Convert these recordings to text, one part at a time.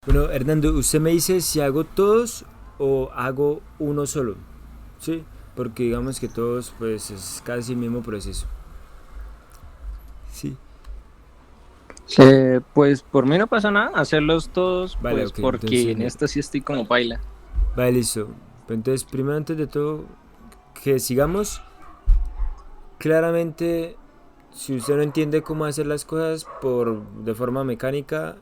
Bueno, Hernando, usted me dice si hago todos o hago uno solo, ¿sí? Porque digamos que todos, pues es casi el mismo proceso, ¿sí? Pues por mí no pasa nada hacerlos todos, Vale, pues ok, porque entonces, en esta sí estoy como paila. vale, listo. Entonces, primero, antes de todo, que sigamos, claramente, si usted no entiende cómo hacer las cosas de forma mecánica,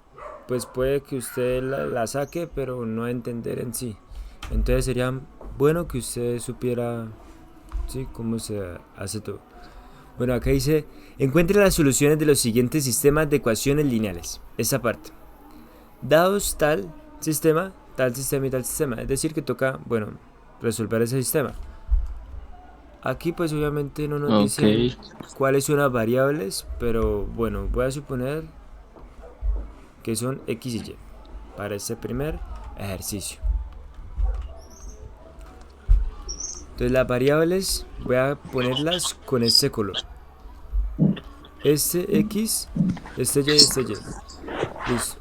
pues puede que usted la saque, pero no entender en sí. Entonces sería bueno que usted supiera, ¿sí? Cómo se hace todo. Bueno, acá dice, encuentre las soluciones de los siguientes sistemas de ecuaciones lineales. Esa parte. Dados tal sistema y tal sistema. Es decir, que toca, bueno, resolver ese sistema. Aquí pues obviamente no nos Ok, dicen cuáles son las variables, pero bueno, voy a suponer que son x y y para este primer ejercicio. Entonces las variables voy a ponerlas con este color. Este x, este y, este y. Listo.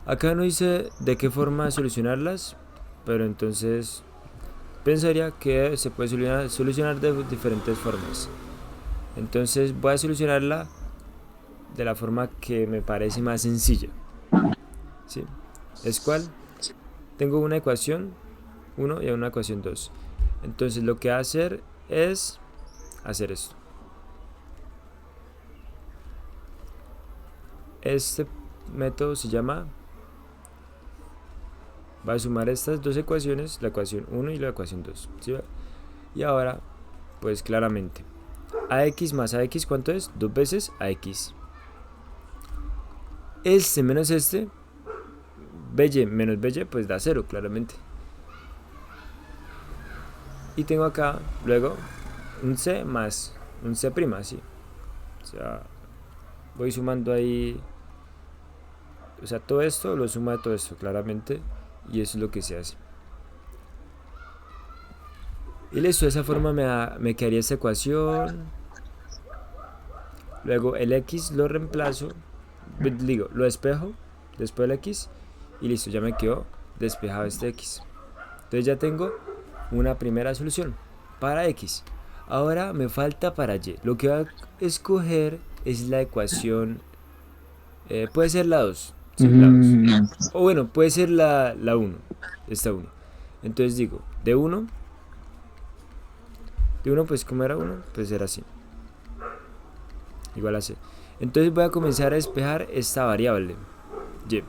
Acá no dice de qué forma solucionarlas, pero entonces pensaría que se puede solucionar de diferentes formas. Entonces voy a solucionarla de la forma que me parece más sencilla. ¿Sí? ¿Es cuál? Tengo una ecuación 1 y una ecuación 2. Entonces lo que voy a hacer es hacer esto. Este método se llama, va a sumar estas dos ecuaciones, la ecuación 1 y la ecuación 2. ¿Sí? Y ahora, pues claramente, ax más ax, ¿cuánto es? Dos veces ax. Este menos este, by menos by, pues da 0, claramente. Y tengo acá, luego, un c más un c', ¿sí? O sea, voy sumando ahí, o sea, todo esto lo suma de todo esto, claramente. Y eso es lo que se hace. Y listo, de esa forma me quedaría esta ecuación. Luego el x lo reemplazo, digo, lo despejo después del x. Y listo, ya me quedó despejado este x. Entonces ya tengo una primera solución para x. Ahora me falta para y. Lo que voy a escoger es la ecuación. Puede ser la 2. ¿Sí? La 2. mm, O bueno, puede ser la 1. Esta 1. Entonces digo, de uno pues como era 1, pues era así. Igual a c. Entonces voy a comenzar a despejar esta variable. Y.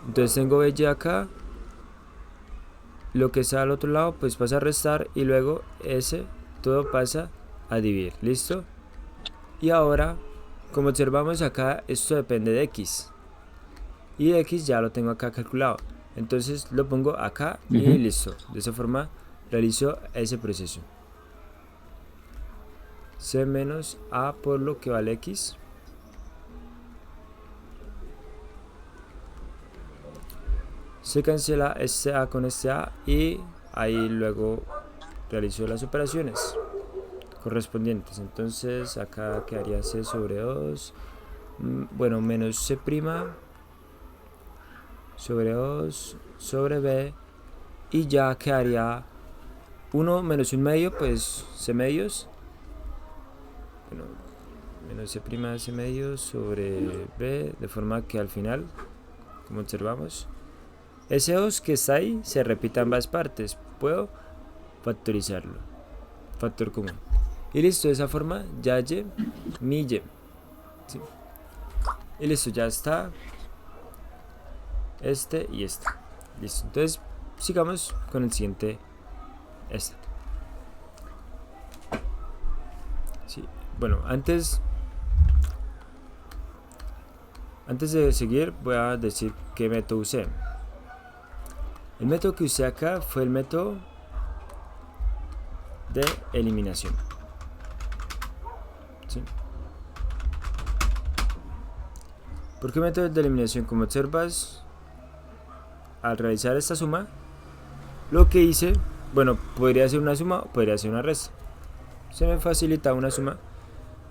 Entonces tengo y acá. Lo que está al otro lado pues pasa a restar y luego ese todo pasa a dividir. ¿Listo? Y ahora, como observamos acá, esto depende de x. Y de x ya lo tengo acá calculado. Entonces lo pongo acá y ujú. listo. De esa forma realizo ese proceso. C menos a por lo que vale x. Se cancela este a con este a y ahí luego realizo las operaciones correspondientes. Entonces acá quedaría c sobre 2. Bueno, menos c' sobre 2 sobre b. Y ya quedaría 1 menos un medio, pues c medios. Bueno, menos c' medios sobre b. De forma que al final, como observamos, ese 2 que está ahí se repite ambas partes. Puedo factorizarlo. Factor común. Y listo, de esa forma ya y mi y. ¿Sí? Y listo, ya está este y este. Listo, entonces sigamos con el siguiente. Este. Sí. Bueno, antes de seguir voy a decir qué método usé. El método que usé acá fue el método de eliminación. ¿Sí? ¿Por qué método de eliminación? Como observas, al realizar esta suma, lo que hice, bueno, podría ser una suma o podría ser una resta. Se me facilita una suma,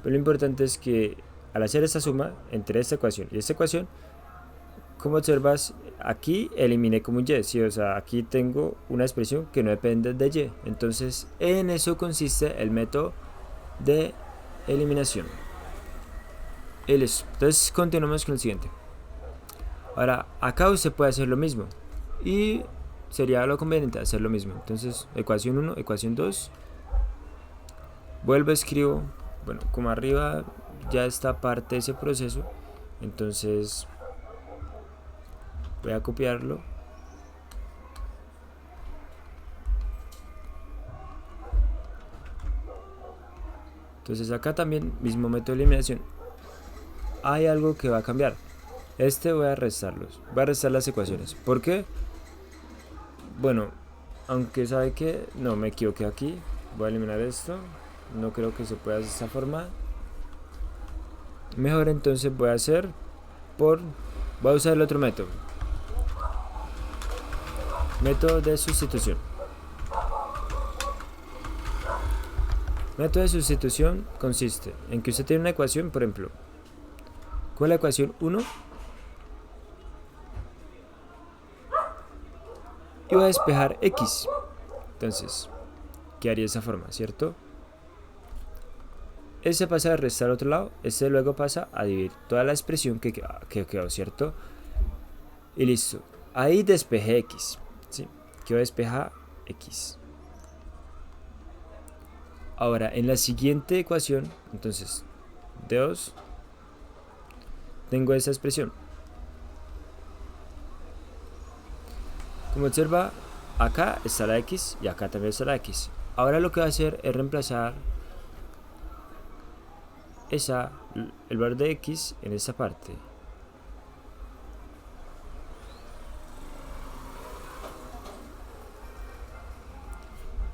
pero lo importante es que al hacer esta suma entre esta ecuación y esta ecuación, como observas, aquí eliminé como un y, ¿sí? O sea, aquí tengo una expresión que no depende de y. Entonces, en eso consiste el método de eliminación. Entonces, continuamos con el siguiente. Ahora, acá usted puede hacer lo mismo. Y sería lo conveniente hacer lo mismo. Entonces, ecuación 1, ecuación 2. Vuelvo, escribo. Bueno, como arriba ya está parte de ese proceso. Entonces, voy a copiarlo. Entonces acá también, mismo método de eliminación. Hay algo que va a cambiar. Voy a restarlos. Voy a restar las ecuaciones. ¿Por qué? Bueno, aunque sabe que no me equivoqué aquí. Voy a eliminar esto. No creo que se pueda de esta forma. Mejor entonces voy a hacer voy a usar el otro método. Método de sustitución. Método de sustitución consiste en que usted tiene una ecuación, por ejemplo, con la ecuación 1 y voy a despejar x. Entonces, ¿qué haría de esa forma, cierto? Ese pasa a restar al otro lado, este luego pasa a dividir toda la expresión que quedó, ¿cierto? Y listo. Ahí despejé x, ¿sí? Quedó despejada x. Ahora, en la siguiente ecuación, entonces, de 2, tengo esa expresión. Como observa, acá está la x y acá también está la x. Ahora lo que voy a hacer es reemplazar el valor de x en esta parte.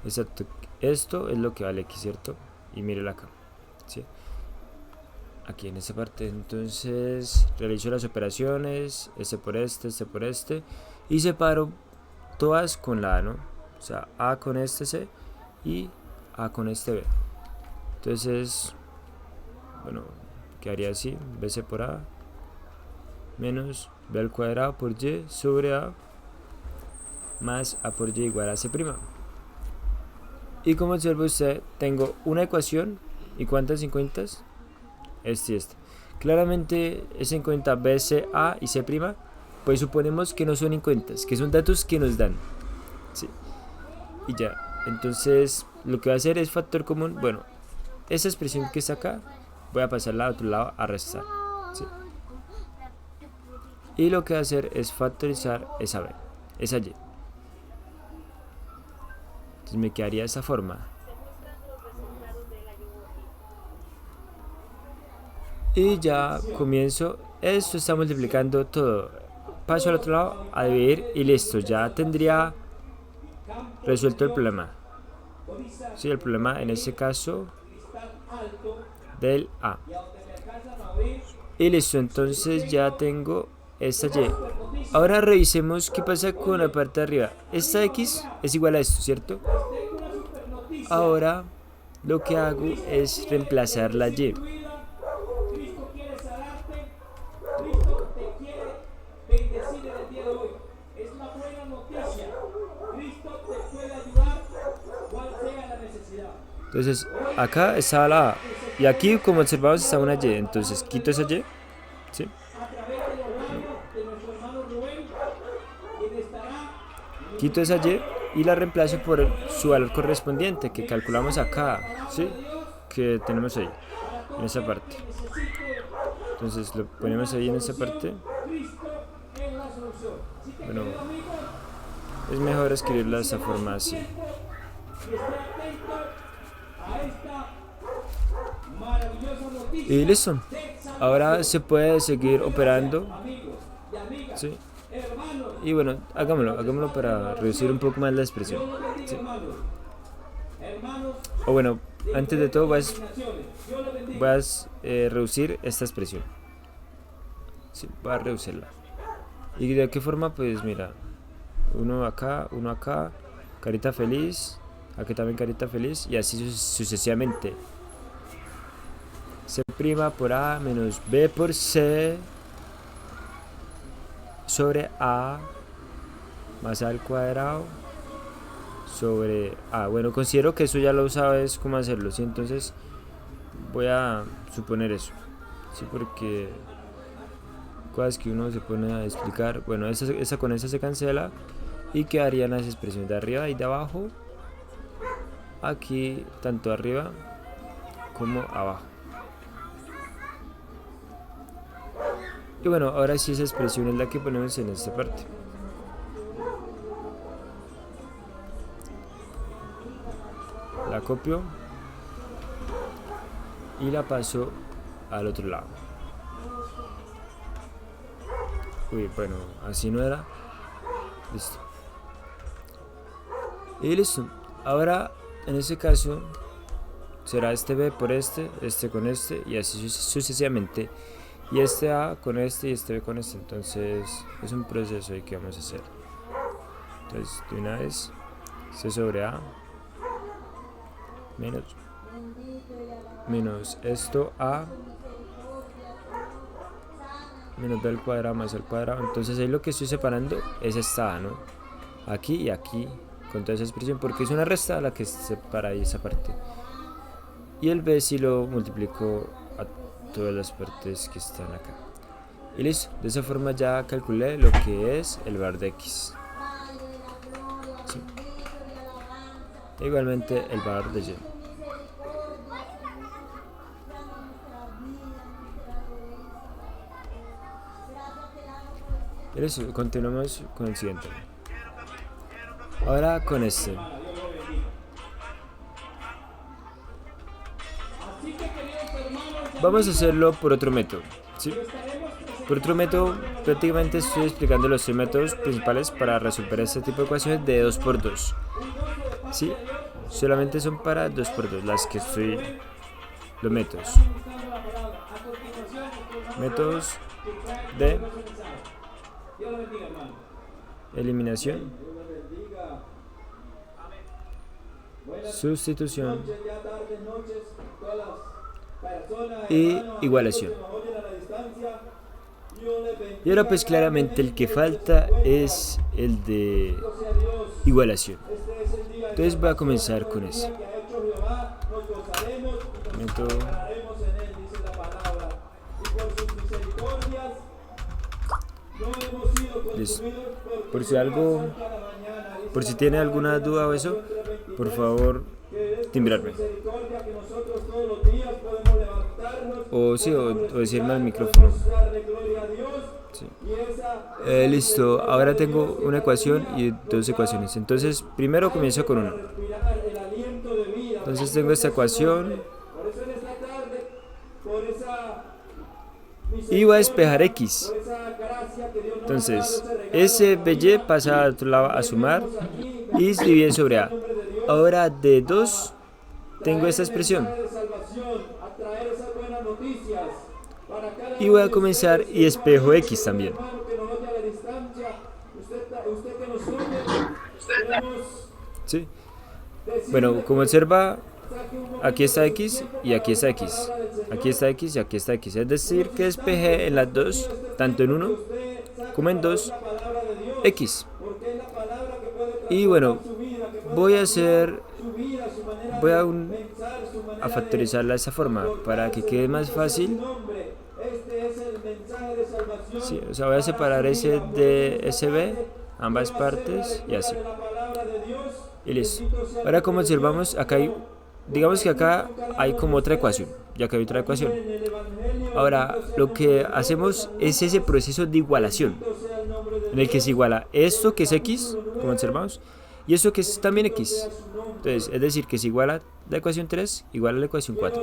Exacto. Esto es lo que vale x, ¿cierto? Y mírelo acá, ¿sí? Aquí en esta parte. Entonces realizo las operaciones, este por este, y separo todas con la A, ¿no? O sea, A con este C y A con este B. Entonces, bueno, quedaría así: BC por A menos B al cuadrado por Y sobre A más A por Y igual a C'. Y como observa usted, tengo una ecuación y ¿cuántas incógnitas? Este y este. Claramente es incógnita B, C, A y C', pues suponemos que no son incógnitas, que son datos que nos dan, ¿sí? Y ya, entonces lo que voy a hacer es factor común. Bueno, esa expresión que está acá voy a pasarla al otro lado a restar, ¿sí? Y lo que voy a hacer es factorizar esa B, esa Y. Entonces me quedaría de esa forma. Y ya comienzo. Esto está multiplicando todo. Paso al otro lado a dividir y listo. Ya tendría resuelto el problema. Sí, el problema en este caso del A. Y listo, entonces ya tengo esta Y. Ahora revisemos qué pasa con la parte de arriba. Esta X es igual a esto, ¿cierto? Ahora lo que hago es reemplazar la Y. Entonces acá está la A y aquí, como observamos, está una Y. Entonces quito esa Y, ¿sí? Quito esa Y la reemplazo por su valor correspondiente que calculamos acá, ¿sí? Que tenemos ahí, en esa parte. Entonces lo ponemos ahí en esa parte. Bueno, es mejor escribirla de esa forma así. Y listo. Ahora se puede seguir operando, ¿sí? Y bueno, hagámoslo para reducir un poco más la expresión, ¿sí? O bueno, antes de todo vas a reducir esta expresión, ¿sí? Voy a reducirla. ¿Y de qué forma? Pues mira, uno acá, carita feliz, aquí también carita feliz, y así sucesivamente. C' por A menos B por C sobre a más a al cuadrado sobre a. Bueno, considero que eso ya lo sabes cómo hacerlo, ¿sí? Entonces voy a suponer eso, ¿sí? Porque cosas que uno se pone a explicar, bueno, esa con esa se cancela y quedarían las expresiones de arriba y de abajo, aquí tanto arriba como abajo. Y bueno, ahora sí esa expresión es la que ponemos en esta parte. La copio y la paso al otro lado. Uy, bueno, así no era. Listo. Y listo. Ahora, en este caso, será este B por este con este, y así sucesivamente. Y este A con este y este B con este. Entonces, es un proceso ahí que vamos a hacer. Entonces, de una vez, C sobre A menos esto A menos B al cuadrado más al cuadrado. Entonces ahí lo que estoy separando es esta A, ¿no? Aquí y aquí con toda esa expresión, porque es una resta la que separa ahí esa parte. Y el B si lo multiplico a todas las partes que están acá. Y listo, de esa forma ya calculé lo que es el var de X. Sí. Igualmente el var de Y. Y listo, continuamos con el siguiente. Ahora con este. Vamos a hacerlo por otro método, ¿sí? Por otro método, prácticamente estoy explicando los 3 métodos principales para resolver este tipo de ecuaciones de 2×2. ¿Sí? Solamente son para 2×2 las que estoy... los métodos. Métodos de eliminación, sustitución y igualación. Y ahora pues claramente el que falta es el de igualación. Entonces voy a comenzar con ese método. Listo. Por si tiene alguna duda o eso, por favor timbrarme. O sí, o decirme al micrófono. Sí. Listo, ahora tengo una ecuación y 2 ecuaciones. Entonces, primero comienzo con una. Entonces tengo esta ecuación y voy a despejar X. Entonces, SBY pasa a otro lado a sumar y se divide sobre A. Ahora de 2 tengo esta expresión. Y voy a comenzar y despejo X también. ¿Sí? Bueno, como observa, aquí está X y aquí está X. Aquí está X y aquí está X. Es decir, que despejé en las dos, tanto en 1 como en 2, X. Y bueno, voy a factorizarla de esa forma para que quede más fácil. Sí, o sea, voy a separar ese de SB, ambas partes, y así. Y listo. Ahora, como observamos, acá hay, digamos que acá hay como otra ecuación, ya que hay otra ecuación. Ahora, lo que hacemos es ese proceso de igualación, en el que se iguala esto que es X, como observamos, y esto que es también X. Entonces, es decir, que se iguala la ecuación 3 igual a la ecuación 4.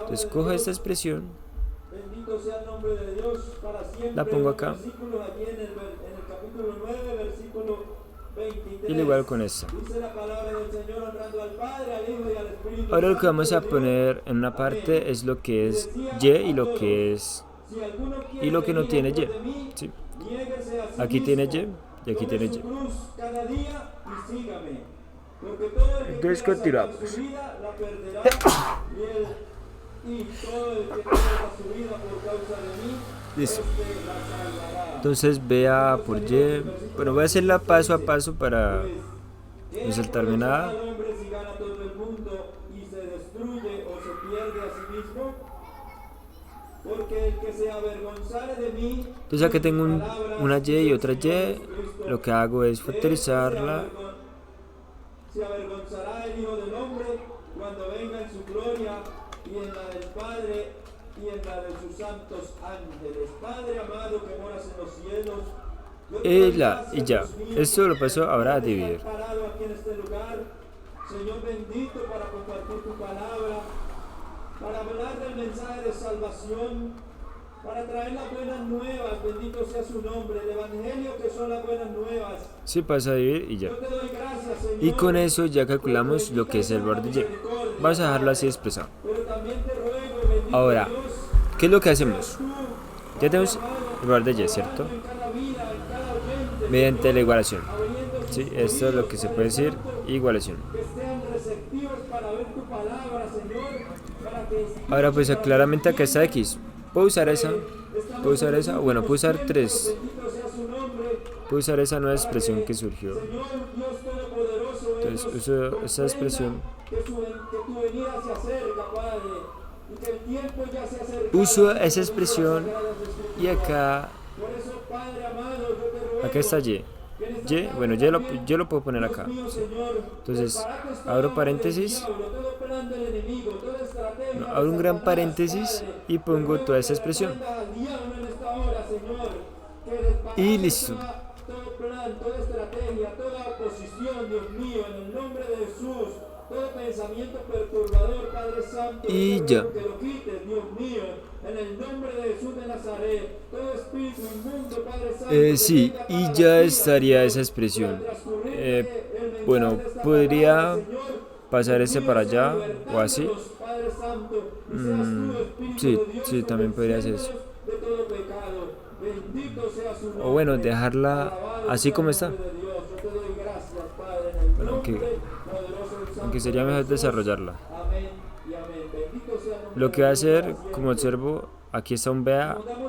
Entonces, cojo esta expresión, la pongo acá y lo igualo con esta. Ahora lo que vamos a poner en una parte es lo que es Y y lo que es y lo que no tiene Y. ¿Sí? Aquí tiene Y y aquí tiene Y. Entonces continuamos. Y todo el que pierda su vida por causa de mí Listo. Entonces vea por Y. Bueno, voy a hacerla paso a paso para no saltarme nada. Entonces acá tengo una Y y otra Y. Lo que hago es factorizarla. Se avergonzará el Hijo del Hombre cuando venga en su gloria y en la del Padre y en la de sus santos ángeles. Padre amado que moras en los cielos, Y ya. Esto lo paso ahora a dividir. parado aquí en este lugar, Señor bendito, para compartir tu palabra, para hablar del mensaje de salvación, para traer las buenas nuevas, bendito sea su nombre, el evangelio que son las buenas nuevas. Sí, pasa a dividir y ya. Yo te doy gracias, Señor. Y con eso ya calculamos lo que es el borde Y. Vamos a dejarlo así expresado. Pero también te ruego, bendito Ahora, Dios, ¿qué es lo que hacemos? Ya tenemos el borde Y, ¿cierto? en cada vida, en cada oyente, Mediante la igualación. abriendo sus Sí, esto es lo que se puede decir igualación. que estén receptivos para ver tu palabra, Señor, para que Ahora pues claramente acá está X. ¿Puedo usar esa? ¿Puedo usar esa? Bueno, puedo usar 3. bendito sea su nombre, Puedo usar esa nueva expresión que surgió. Señor Dios Todopoderoso, Entonces uso esa expresión. que tu venida se acerca, Padre, y que el tiempo ya se acerca. Uso esa expresión y acá, Por eso, Padre amado, yo te ruego, acá está Y. Y, bueno, yo lo puedo poner acá. Sí. Entonces, abro paréntesis, todo plan del enemigo, toda estrategia, no, abro un gran paréntesis y pongo toda esa expresión. al diablo en esta hora, Señor, que Y listo. todo plan, toda estrategia, toda oposición, Dios mío, en el nombre de Jesús, todo pensamiento perturbador, Padre Santo, Y yo ya. ruego que lo quites, Dios mío, en el nombre de Jesús de Nazaret, todo espíritu inmundo, Padre Santo, Sí, y ya estaría esa expresión. Bueno, podría pasar ese para allá o así. Padre Santo, y seas Mm, tú, Espíritu sí, de Dios, sí, también podría hacer eso. de todo pecado. Bendito sea su nombre. O bueno, dejarla así como está. De Dios, yo te doy gracias, Padre, en el Bueno, nombre poderoso del Santo aunque sería mejor desarrollarla. Amén y amén. Bendito sea el nombre Lo que va a de Dios hacer, para siempre. como observo, aquí está un B,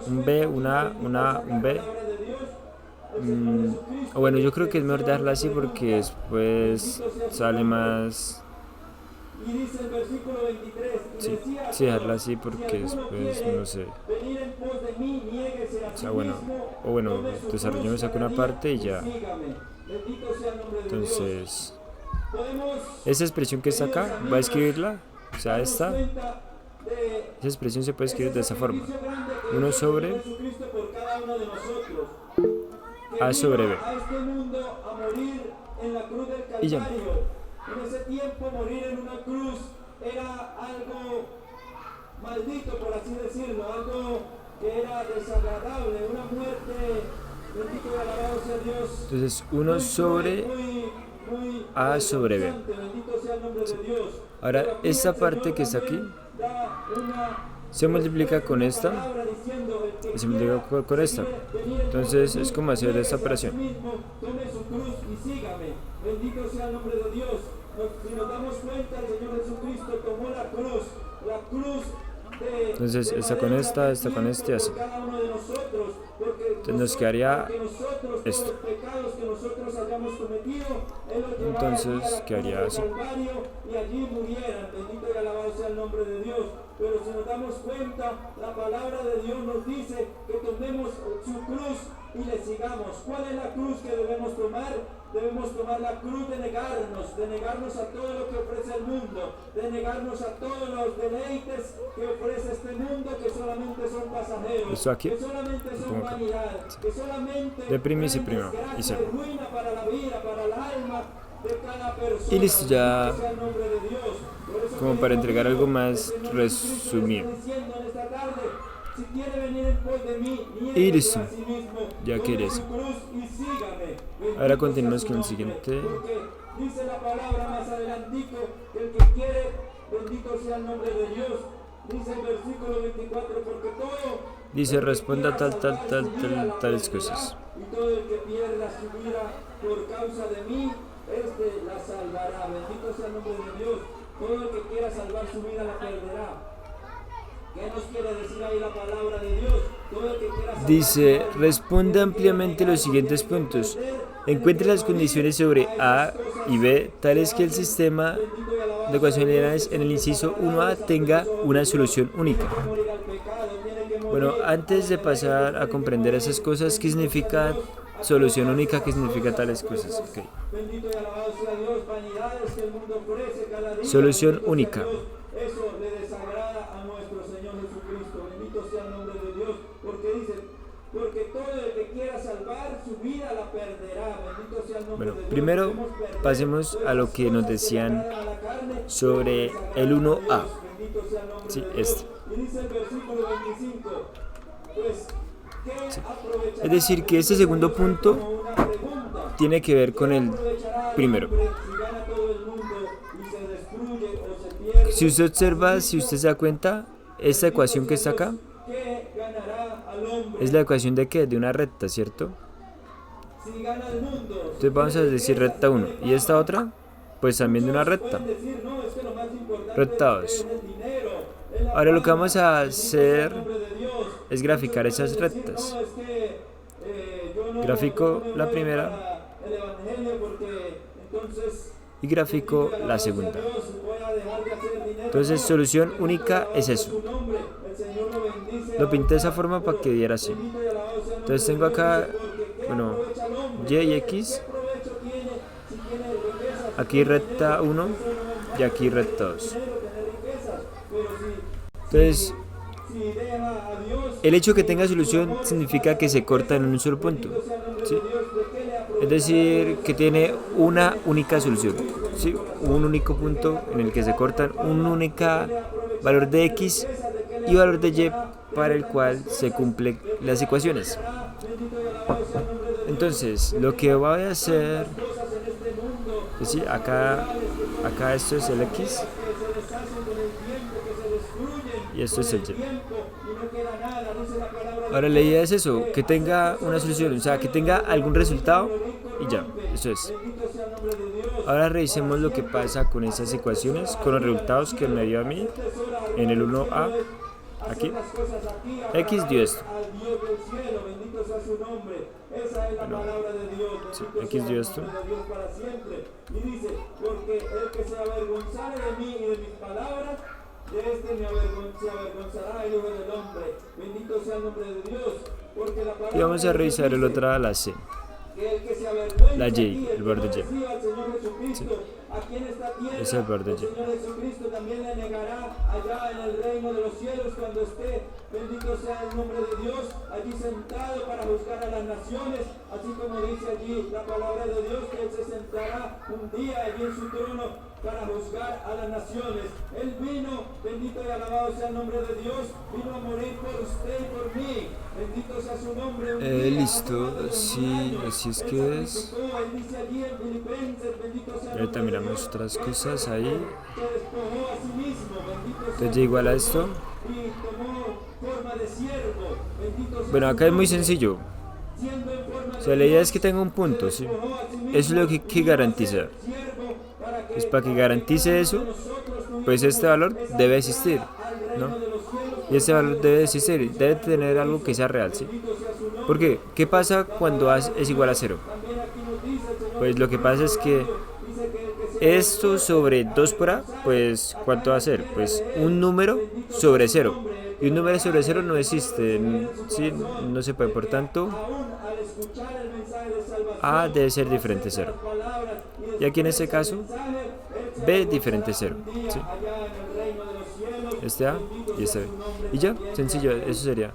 un B. Palabra de Dios, O bueno, yo creo que es mejor dejarla así porque después sale más. y dice el versículo 23, y Sí, decía, sí, dejarla así si porque alguno después, quiere no sé. venir en pos de mí, niéguese a O sí sea, bueno, mismo, o bueno, tome su desarrollemos cruz acá una cada parte y día ya. sígame. Bendito sea el nombre de Dios. Entonces, Podemos esa expresión que está acá, voy a escribirla. O sea, darnos esta, cuenta de esa expresión se puede escribir de esa forma. sacrificio grande que 1 hizo sobre Jesucristo por cada uno de nosotros. A sobre B. A este mundo a morir en la cruz del Y ya. Calvario. En ese tiempo morir en una cruz era algo maldito, por así decirlo, algo que era desagradable, una muerte, bendito y alabado sea Dios. Entonces, 1 sobre Muy A sobre B. bendito sea el nombre de Dios. Ahora, Pero aquí esta el parte Señor que está aquí también da una se multiplica con esta palabra diciendo, el que y se multiplica con esta. Entonces, es como hacer esta operación. tome su cruz y sígame. Bendito sea el nombre de Dios. Si nos damos cuenta, el Señor Jesucristo tomó la cruz de Entonces, esta con esta con este y así. por cada uno de nosotros, porque Entonces nos quedaría porque nosotros, esto. por los pecados que nosotros hayamos cometido, Él los llevara Entonces, allí a la quedaría cruz así. del Calvario y allí murieran. Bendito y alabado sea el nombre de Dios. Pero si nos damos cuenta, la palabra de Dios nos dice que tomemos su cruz y le sigamos. ¿Cuál es la cruz que debemos tomar? Debemos tomar la cruz de negarnos a todo lo que ofrece el mundo, de negarnos a todos los deleites que ofrece este mundo, que solamente son pasajeros, Esto aquí, que solamente lo son pongo acá. vanidad, que solamente De primis y traen prima, y desgracia cero. ruina para la vida, para el alma de cada persona. Y listo, ya Bendito sea el nombre de Dios. Por eso, como para entregar algo más el Señor resumido. Jesucristo está diciendo en esta tarde, si quiere venir en pos de mí, Y niéguese listo. a sí mismo, Ya tome quería su eso. cruz y sígame. Bendito Ahora continuamos sea su con el nombre, siguiente. Porque dice la palabra más adelantico que el que quiere, bendito sea el nombre de Dios. Dice el versículo 24, porque todo Dice, responda tales cosas. y todo el que pierda su vida por causa de mí, este la salvará. Bendito sea el nombre de Dios. Todo el que quiera salvar su vida la perderá. ¿Qué nos quiere decir ahí la palabra de Dios? Todo el que quiera salvar Dice, responde ampliamente los siguientes puntos. Encuentre las condiciones sobre A y B, tales que el sistema de ecuaciones lineales en el inciso 1A tenga una solución única. morir al pecado, tiene que morir. Bueno, antes de pasar a comprender esas cosas, ¿qué significa solución única? ¿Qué significa tales cosas? Ok. Bendito y alabado sea Dios, vanidades que el mundo ofrece cada día. Solución Bendito sea única. Dios. Eso le desagrada a nuestro Señor Jesucristo. Bendito sea el nombre de Dios, porque dice, porque todo el que quiera salvar su vida la perderá. Bendito sea el nombre Bueno, de Dios. primero Podemos perder pasemos a lo que nos decían a la carne, sobre el 1A. bendito sea el nombre Sí, de Dios. este. Y dice el versículo 25, pues, ¿qué aprovechará Es decir, que este segundo punto como una pregunta? tiene que ver con el primero. Si gana todo el mundo y se destruye o se pierde, Si usted observa, si usted se da cuenta, esta ecuación que está acá ¿qué ganará al hombre es la ecuación de ¿qué? De una recta, ¿cierto? si gana el mundo? Entonces vamos a decir recta 1. ¿Y esta otra? Pues también de una recta. Pueden decir, no, es que lo más importante Recta 2. es el dinero, es la Ahora lo que fama, vamos a hacer nombre de Dios. es graficar esas Pueden decir, rectas. no, es que, yo no- Grafico yo no la voy primera para el evangelio porque entonces y grafico la segunda. Dios, voy a dejar de hacer dinero. Entonces, solución única es eso. Su nombre, el Señor lo bendice. Lo pinté de esa forma para que diera así. Bendito y alabado sea el Entonces nombre tengo de Dios, acá, porque ¿qué bueno, aprovecha el hombre? Y y X. ¿Qué provecho tiene si tiene riquezas? Aquí recta 1 y aquí recta 2. Dinero, tener riquezas, pero Entonces, si deja a Dios, el hecho que tenga solución significa que se corta en un solo punto. ¿Sí? Dios, ¿de qué le aprovecha? Es decir, que tiene una única solución. ¿Sí? Un único punto en el que se cortan un único valor de X y valor de Y para el cual se cumplen las ecuaciones. Entonces, lo que voy a hacer es decir, acá esto es el X y esto es el Y. Ahora la idea es eso, que tenga una solución, o sea, que tenga algún resultado y ya, eso es. Ahora revisemos lo que pasa con esas ecuaciones, con los resultados que me dio a mí en el 1A. Aquí, X dio esto. Al Dios del cielo, bendito sea su nombre. Esa es la palabra de Dios. Sí, Bendito X sea dio el esto. nombre de Dios para siempre. Y dice, porque el que se avergonzare de mí y de mis palabras, de este se avergonzará el Hijo del Hombre. Bendito sea el nombre de Dios. Porque la palabra Y vamos a revisar el otro, la C. que el que se avergüenza La Y, aquí, el borde Y. que no reciba al Señor Jesucristo, aquí en esta tierra, Es el borde Y. Señor Jesucristo también le negará allá en el reino de los cielos cuando esté, bendito sea el nombre de Dios, allí sentado para juzgar a las naciones, así como dice allí la palabra de Dios, que Él se sentará un día allí en su trono para juzgar a las naciones. Él vino, bendito y alabado sea el nombre de Dios, vino a morir por usted y por mí. Bendito sea su nombre. Un día, Listo, hace más de sí, 2000 años, así es Él que es. sacrificó, Él dice allí en Filipenses, bendito sea el Ahorita nombre de miramos Dios, otras Él cosas ahí. se despojó a sí mismo, bendito sea Entonces ya igual a esto. y tomó forma de siervo, bendito sea Bueno, su acá es muy nombre. sencillo. Siendo en forma O sea, la idea es que tenga un punto, ¿sí? Eso es lo que garantiza. Pues para que garantice eso, pues este valor debe existir, ¿no? Y ese valor debe existir, debe tener algo que sea real, ¿sí? ¿Por qué? ¿Qué pasa cuando es igual a 0? Pues lo que pasa es que esto sobre 2 por A, pues ¿cuánto va a ser? Pues un número sobre 0. Y un número sobre 0 no existe, ¿sí? No se puede, por tanto, A debe ser diferente a 0. Y aquí en este caso, B diferente a 0, ¿sí? Este A y este B. Y ya, sencillo, eso sería.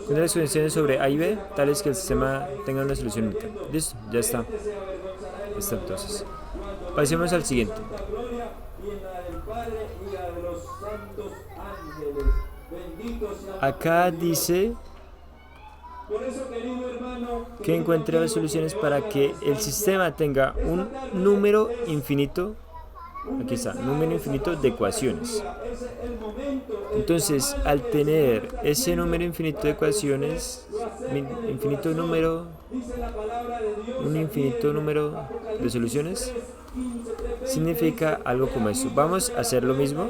Con las condiciones sobre A y B, tales que el sistema tenga una solución única. Listo, ya está. Está entonces. Pasemos al siguiente. Acá dice que encuentre las soluciones para que el sistema tenga un número infinito. Aquí está, número infinito de ecuaciones. Entonces, al tener ese número infinito de ecuaciones, un infinito número de soluciones, significa algo como esto. Vamos a hacer lo mismo.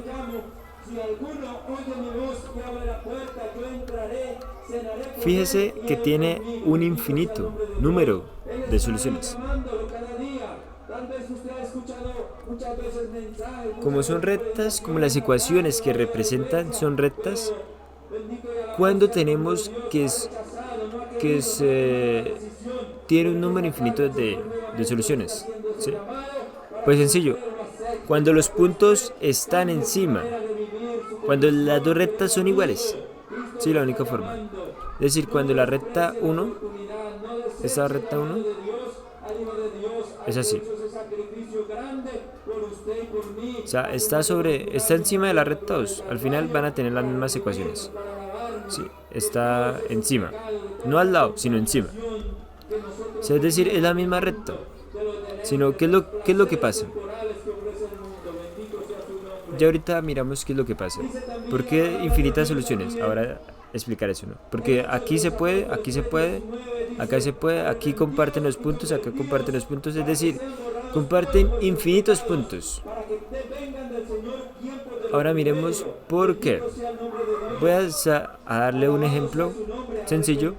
Fíjese que tiene un infinito número de soluciones. Como son rectas, como las ecuaciones que representan son rectas, cuando tenemos que tiene un número infinito de soluciones, ¿sí? Pues sencillo, cuando los puntos están encima, cuando las dos rectas son iguales, sí, la única forma. Es decir, cuando la recta 1, esta recta 1, es así. O sea, está encima de la recta 2. Al final van a tener las mismas ecuaciones. Sí, está encima. No al lado, sino encima. O sea, es decir, es la misma recta. Sino, ¿qué es lo que pasa? Ya ahorita miramos qué es lo que pasa. ¿Por qué infinitas soluciones? Ahora explicar eso, ¿no? Porque aquí se puede, aquí se puede, acá se puede, aquí comparten los puntos, acá comparten los puntos. Es decir, comparten infinitos puntos. Ahora miremos por qué. Voy a darle un ejemplo sencillo.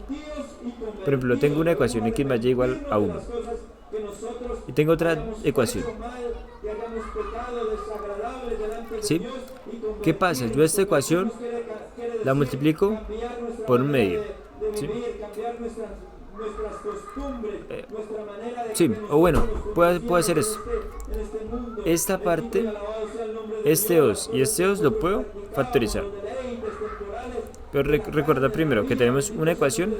Por ejemplo, tengo una ecuación x más y igual a 1. Y tengo otra ecuación. ¿Sí? ¿Qué pasa? Yo esta ecuación la multiplico por un medio. ¿Sí? Sí, o bueno, puedo hacer esto. Esta parte, este 2 y este 2 lo puedo factorizar. Pero recuerda primero que tenemos una ecuación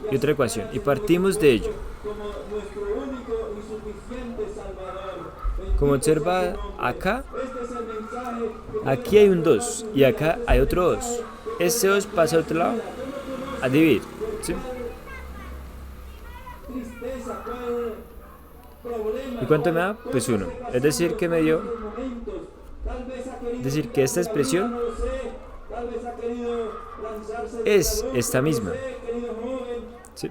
y otra ecuación. Y partimos de ello. Como observa acá, aquí hay un 2 y acá hay otro 2. Este 2 pasa a otro lado a dividir. ¿Sí? ¿Y cuánto me da? Pues 1. Es decir, que me dio. Es decir, que esta expresión es esta misma. ¿Sí?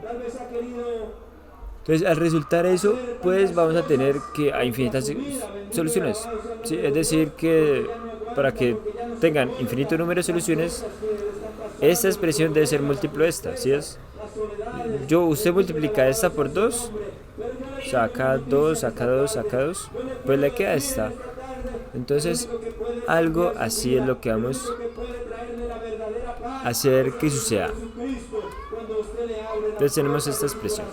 Entonces, al resultar eso, pues vamos a tener que hay infinitas soluciones. ¿Sí? Es decir, que para que tengan infinito número de soluciones, esta expresión debe ser múltiplo de esta. ¿Sí es? Usted multiplica esta por 2, o sea, acá 2, acá 2, acá 2, pues le queda esta. Entonces, algo así es lo que vamos a hacer que suceda. Entonces tenemos esta expresión.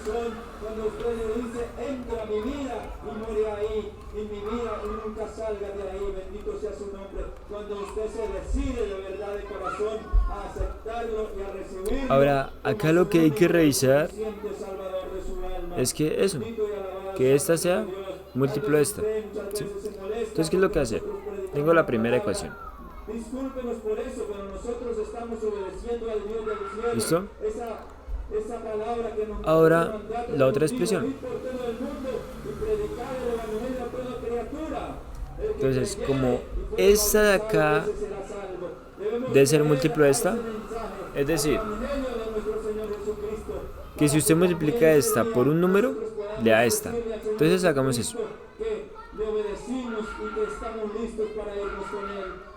Ahora, acá lo que hay que revisar es que eso, que esta sea múltiplo de esta. ¿Sí? Entonces, ¿qué es lo que hace? Tengo la primera ecuación. ¿Listo? Ahora, la otra expresión. Entonces, como esta de acá debe ser múltiplo de esta, es decir, que si usted multiplica esta por un número, le da esta. Entonces hagamos eso.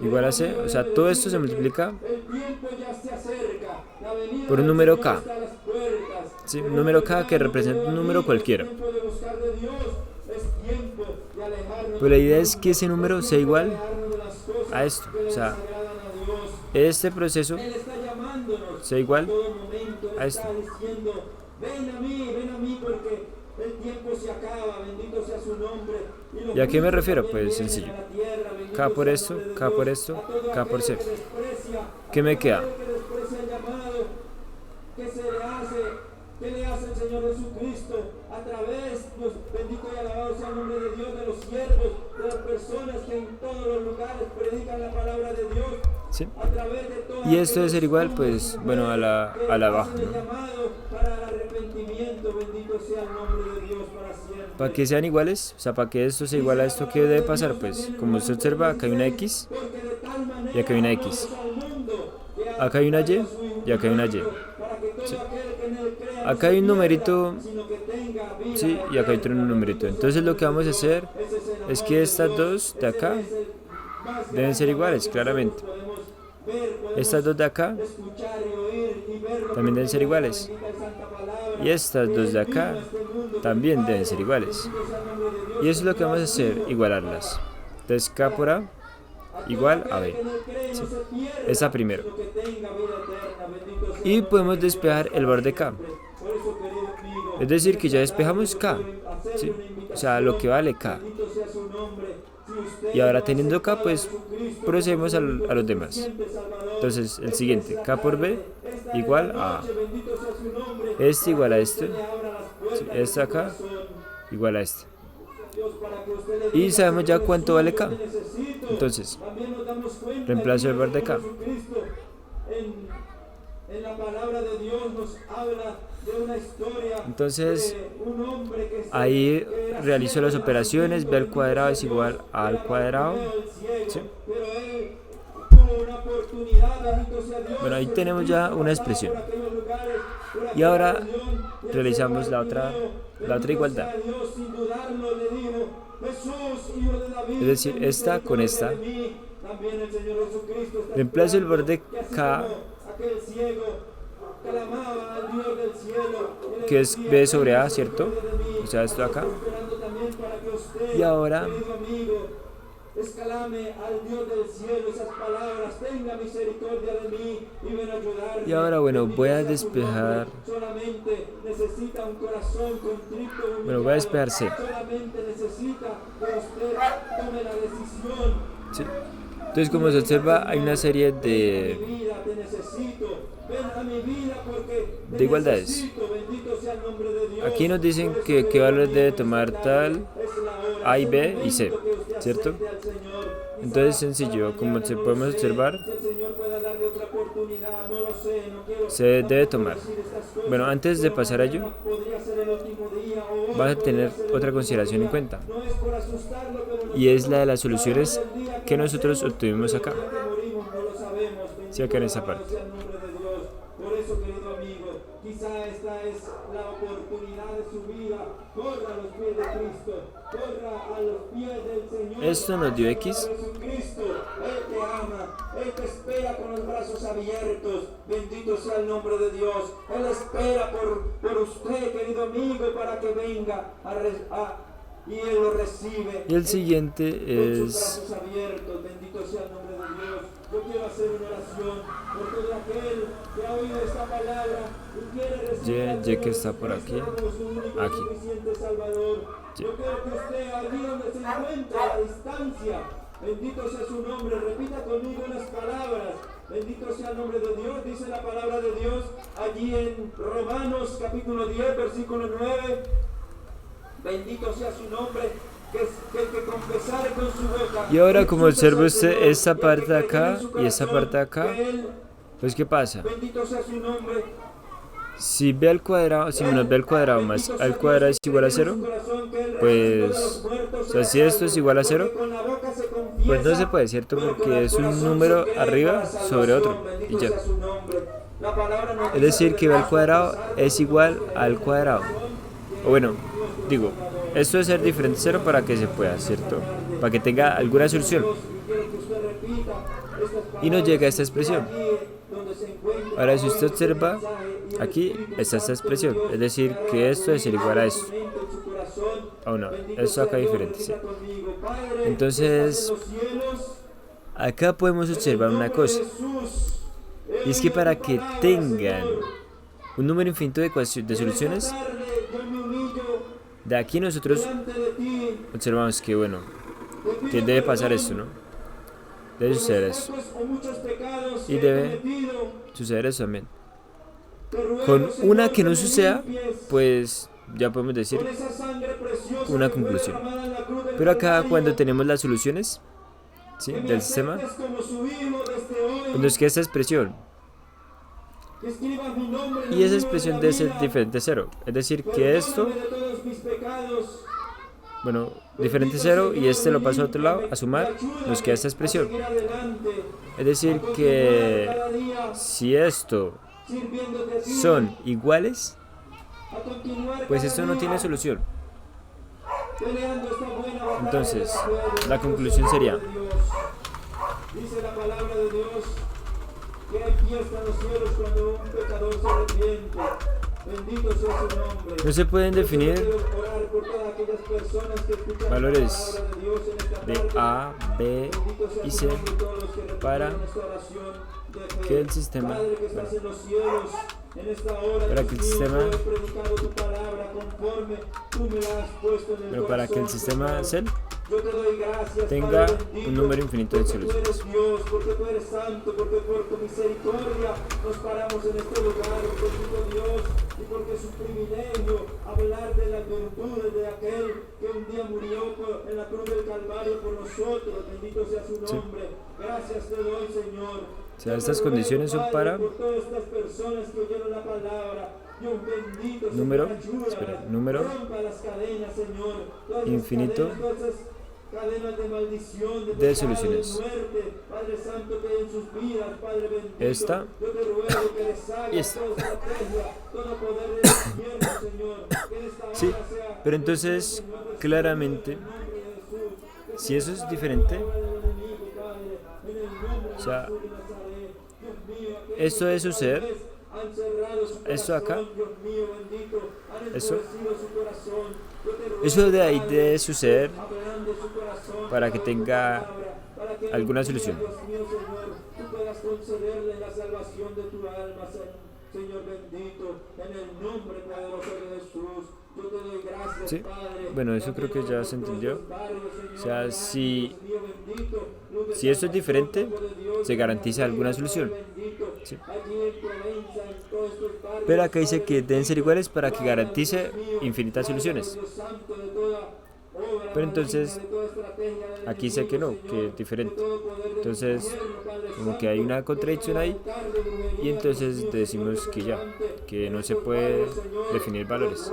Igual a C, o sea, todo esto se multiplica por un número K. ¿Sí? Un número K que representa un número cualquiera. Pues la idea es que ese número sea igual a esto. O sea, este proceso sea igual a esto. ¿Y a qué me refiero? Pues sencillo. K por esto, K por esto, K por C. ¿Qué me queda? ¿Qué le hace el Señor Jesucristo a través, pues, bendito y alabado sea el nombre de Dios, de los siervos, de las personas que en todos los lugares predican la palabra de Dios? ¿Sí? Y esto debe ser igual, pues, bueno, a la baja, ¿no? Para el arrepentimiento, bendito sea el nombre de Dios para siempre. Para que sean iguales, o sea, para que esto sea igual a esto, ¿qué debe pasar? Pues, como usted observa, acá hay una X y acá hay una X. Acá hay una Y y acá hay una Y. ¿Sí? Acá hay un numerito, sí, y acá hay otro numerito. Entonces lo que vamos a hacer es que estas dos de acá deben ser iguales, claramente. Estas dos de acá también deben ser iguales. Y estas dos de acá también deben ser iguales. Y eso es lo que vamos a hacer, igualarlas. Entonces K por A igual a B. ¿Sí? Esa primero. Y podemos despejar el borde K. Es decir, que ya despejamos K. ¿Sí? O sea, lo que vale K. Y ahora teniendo K, pues procedemos a los demás. Entonces, el siguiente, K por B igual a A. Este igual a este. Sí, este acá igual a este. Y sabemos ya cuánto vale K. Entonces, reemplazo el borde K. Entonces, ahí realizo las operaciones, B al cuadrado es igual a A al cuadrado. ¿Sí? Bueno, ahí tenemos ya una expresión. Y ahora realizamos la otra igualdad. Es decir, esta con esta. Reemplazo el borde K, que es B sobre A, ¿cierto? O sea, esto acá. Y ahora Escalame al Dios del cielo esas palabras, tenga misericordia de mí y ven a ayudarme. Y ahora, bueno, voy a despejar. Solamente necesita un corazón contrito. Bueno, voy a despejar C. Solamente necesita que usted tome la decisión. Sí. Entonces, como se observa, hay una serie de igualdades. Aquí nos dicen que qué valores debe tomar tal A y B y C, ¿cierto? Entonces, sencillo, como se podemos observar, se debe tomar. Bueno, antes de pasar a ello, vas a tener otra consideración en cuenta, y es la de las soluciones que nosotros obtuvimos acá. Sí, acá en esa parte. Por eso, querido amigo, quizá esta es la oportunidad de su vida. Corra a los pies de Cristo, corra a los pies del Señor. Esto nos dio X. Jesucristo, Él te ama, Él te espera con los brazos abiertos. Bendito sea el nombre de Dios. Él espera por usted, querido amigo, para que venga y Él lo recibe. Y el siguiente Con sus es... brazos abiertos, bendito sea el nombre de Dios. Yo quiero hacer una oración por todo aquel que ha oído esta palabra y quiere recibir Y que está por aquí. Aquí. Salvador. Sí. Yo quiero que usted, allí donde se encuentra, a la distancia, bendito sea su nombre, repita conmigo unas palabras. Bendito sea el nombre de Dios, dice la palabra de Dios allí en Romanos capítulo 10, versículo 9. Bendito sea su nombre. Que confesare con su boca. Y ahora, como observa usted esta parte de acá y esta parte de acá, pues ¿qué pasa? Bendito sea su nombre. Si B al cuadrado, si menos B al cuadrado más A al cuadrado es igual a 0, pues, o sea, si esto es igual a 0, pues no se puede, ¿cierto? Porque es un número arriba sobre otro, y ya. Es decir, que B al cuadrado es igual al cuadrado. O bueno, digo, esto debe ser diferente a 0 para que se pueda, ¿cierto? Para que tenga alguna solución. Y nos llega esta expresión. Ahora, si usted observa, aquí está esta expresión. Es decir, que esto es igual a esto. O no, esto acá es diferente, ¿sí? Entonces, acá podemos observar una cosa. Y es que para que tengan un número infinito de soluciones, de aquí nosotros observamos que, bueno, que debe pasar esto, ¿no? Debe suceder eso. Y debe suceder eso también. Con una que no suceda, pues ya podemos decir una conclusión. Pero acá, cuando tenemos las soluciones, ¿sí?, del sistema, pues nos queda esta expresión. Y esa expresión debe ser diferente a 0. Es decir, que esto, bueno, diferente a 0, y este lo paso a otro lado, a sumar, nos queda esta expresión. Es decir, que si esto son iguales, pues esto no tiene solución. Entonces, la conclusión sería: dice la palabra de Dios que hay fiesta en los cielos cuando un pecador se arrepiente. Bendito sea su nombre. No se pueden definir Quiero orar por todas aquellas personas que escuchan valores la palabra de Dios en esta de tarde. A, B Bendito sea y tu C nombre, todos los que para repitieron esta oración de fe. que el sistema, Padre que estás en los cielos, en esta hora, para Dios que el mío, sistema- yo he predicado tu palabra conforme tú me la has puesto en el pero para que el corazón, sistema Señor. CEL Yo te doy gracias, tenga Padre bendito, un número infinito de porque tú soluciones. eres Dios, porque tú eres santo, porque por tu misericordia nos paramos en este lugar, bendito Dios, y porque es un privilegio hablar de las virtudes de aquel que un día murió en la cruz del Calvario por nosotros. Bendito sea su nombre. Gracias te doy, Señor. O sea, Yo estas te ruego, condiciones son Padre, para por todas estas personas que oyeron la palabra. Dios bendito, Señor, número, ayúdalas. espera, número Rompa las cadenas, Señor. Todas esas infinito cadenas, todas esas cadenas de maldición, de de pecado, soluciones. de muerte, Padre Santo, que hay en sus vidas, Padre bendito. Esta Yo te ruego que deshagas y esta. toda estrategia, todo poder del infierno, Señor. Que en esta hora Sí, sea pero entonces Señor, claramente, en el nombre de Jesús. Que si eso es se diferente, deshaga la obra del enemigo, Padre, en el nombre o sea, de Jesús de Nazaret. Dios mío, aquellos esto debe que tal suceder, vez han cerrado su esto acá, corazón, Dios mío bendito, han eso, endurecido su corazón. Yo te ruego, eso de ahí Padre, debe suceder ablande su corazón para que con tu tenga palabra, para que alguna un día, solución. Dios mío, Señor, tú puedas concederle la salvación de tu alma, Señor bendito, en el nombre poderoso de Jesús. Yo te doy gracias, Sí, Padre. bueno, eso creo que ya se entendió. O sea, si esto es diferente, se garantiza alguna solución. Sí. Pero acá dice que deben ser iguales para que garantice infinitas soluciones. Pero entonces, aquí dice que no, que es diferente. Entonces, como que hay una contradicción ahí. Y entonces decimos que ya, que no se puede definir valores.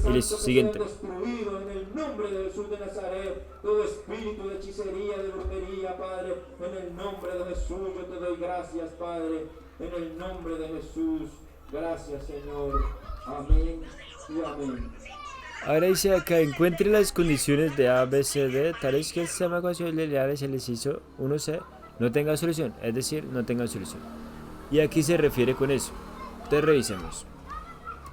Y listo, siguiente. Destruido en el nombre de Jesús de Nazaret, todo espíritu de hechicería, de brujería, Padre, en el nombre de Jesús, yo te doy gracias, Padre, en el nombre de Jesús. Gracias, Señor. Amén y amén. Ahora dice acá, encuentre las condiciones de A, B, C, D, tales que el sistema de ecuaciones lineales, el inciso 1C, no tenga solución, es decir, no tenga solución. Y aquí se refiere con eso. Entonces revisemos.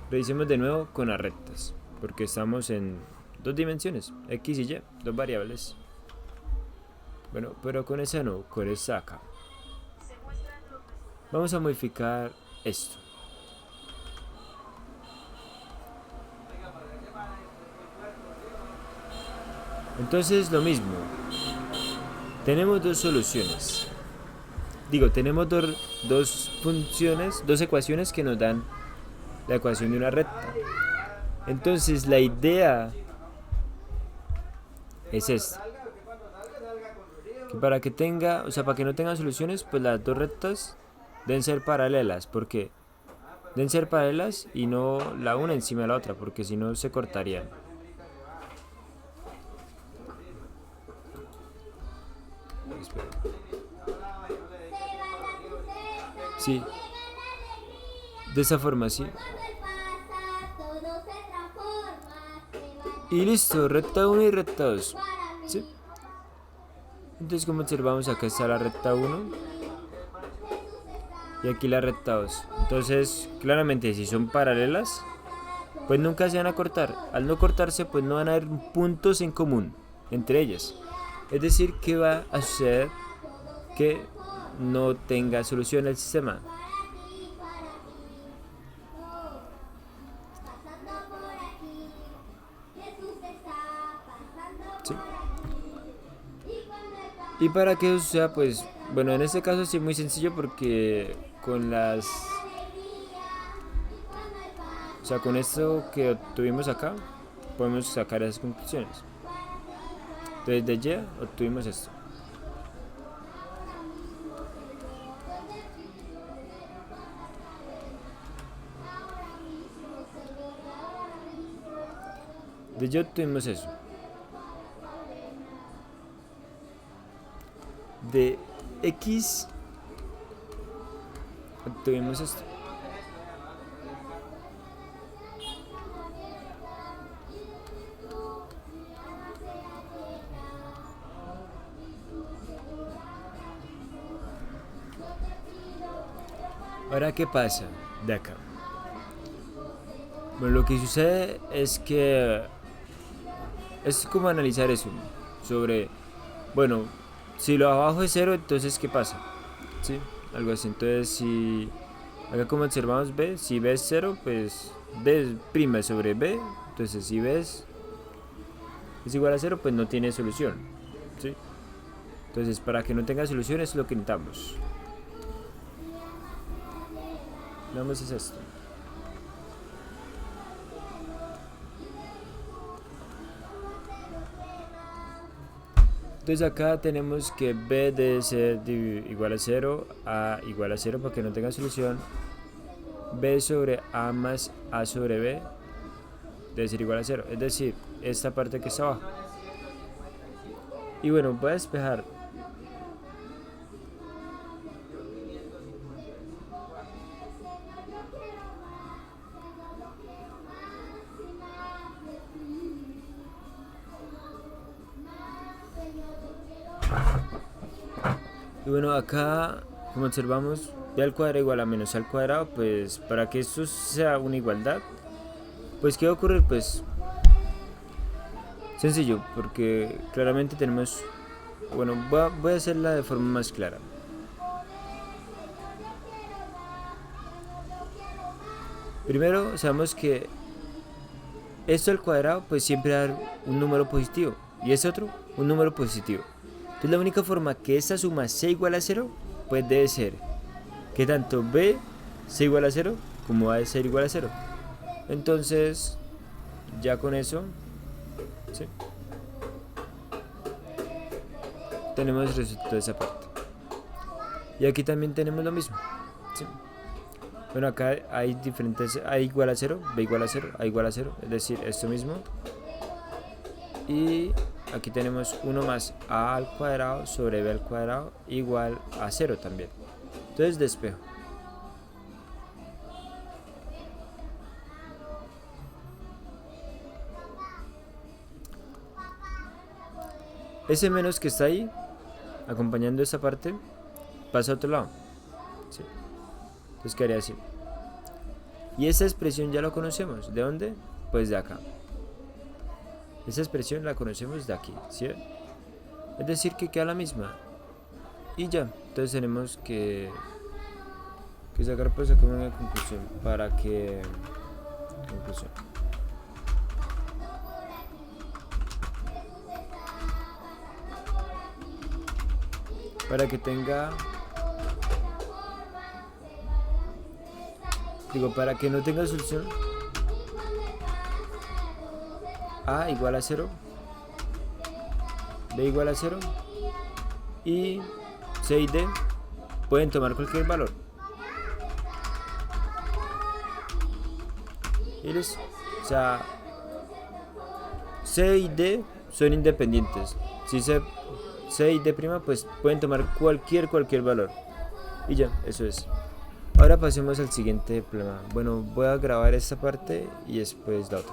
Revisemos de nuevo con las rectas, porque estamos en dos dimensiones, X y Y, dos variables. Bueno, pero con esa no, con esa acá. Vamos a modificar esto. Entonces lo mismo. Tenemos dos soluciones. Digo, tenemos dos funciones, dos ecuaciones que nos dan la ecuación de una recta. Entonces la idea es esta. Que para que tenga, o sea, para que no tengan soluciones, pues las dos rectas deben ser paralelas. ¿Por qué? Deben ser paralelas y no la una encima de la otra, porque si no se cortarían. Sí, de esa forma, sí. Y listo, recta 1 y recta 2. ¿Sí? Entonces, como observamos, acá está la recta 1 y aquí la recta 2. Entonces, claramente, si son paralelas, pues nunca se van a cortar. Al no cortarse, pues no van a haber puntos en común entre ellas. Es decir, que va a suceder que no tenga solución el sistema. Sí. Y para que eso sea, pues, bueno, en este caso sí es muy sencillo porque con las... O sea, con esto que obtuvimos acá, podemos sacar esas conclusiones. Entonces de Y obtuvimos esto. De Y obtuvimos eso. De X obtuvimos esto. Ahora, ¿qué pasa de acá? Bueno, lo que sucede es que es como analizar eso, sobre, bueno, si lo abajo es cero, entonces ¿qué pasa? ¿Sí? Algo así. Entonces, si acá como observamos B, si B es cero, pues B es prima sobre B. Entonces, si B es igual a cero, pues no tiene solución. ¿Sí? Entonces, para que no tenga solución es lo que necesitamos. Veamos es esto. Entonces acá tenemos que B debe ser igual a 0, A igual a 0 para que no tenga solución. B sobre A más A sobre B debe ser igual a 0, es decir, esta parte que está abajo. Y bueno, voy a despejar. Y bueno, acá, como observamos, b al cuadrado igual a menos a al cuadrado, pues para que esto sea una igualdad, pues ¿qué va a ocurrir? Pues sencillo, porque claramente tenemos, bueno, voy a hacerla de forma más clara. Primero, sabemos que esto al cuadrado pues siempre va a dar un número positivo, y ese otro, un número positivo. Entonces la única forma que esta suma sea igual a 0, pues debe ser que tanto b sea igual a 0 como a ser igual a 0. Entonces, ya con eso, ¿sí?, tenemos el resultado de esa parte. Y aquí también tenemos lo mismo, ¿sí? Bueno, acá hay diferentes, a igual a 0, b igual a 0, a igual a 0, es decir, esto mismo. Y aquí tenemos 1 más a al cuadrado sobre b al cuadrado igual a 0 también. Entonces despejo. Ese menos que está ahí, acompañando esta parte, pasa a otro lado, ¿sí? Entonces quedaría así. Y esa expresión ya la conocemos. ¿De dónde? Pues de acá. Esa expresión la conocemos de aquí, ¿sí? Es decir, que queda la misma. Y ya, entonces tenemos que sacar pues acá una conclusión para que... Conclusión. Para que tenga... para que no tenga solución, a igual a 0, b igual a 0 y c y d pueden tomar cualquier valor. Y listo. O sea, c y d son independientes. Si c y d' pues pueden tomar cualquier valor. Y ya, eso es. Ahora pasemos al siguiente problema. Bueno, voy a grabar esta parte y después la otra.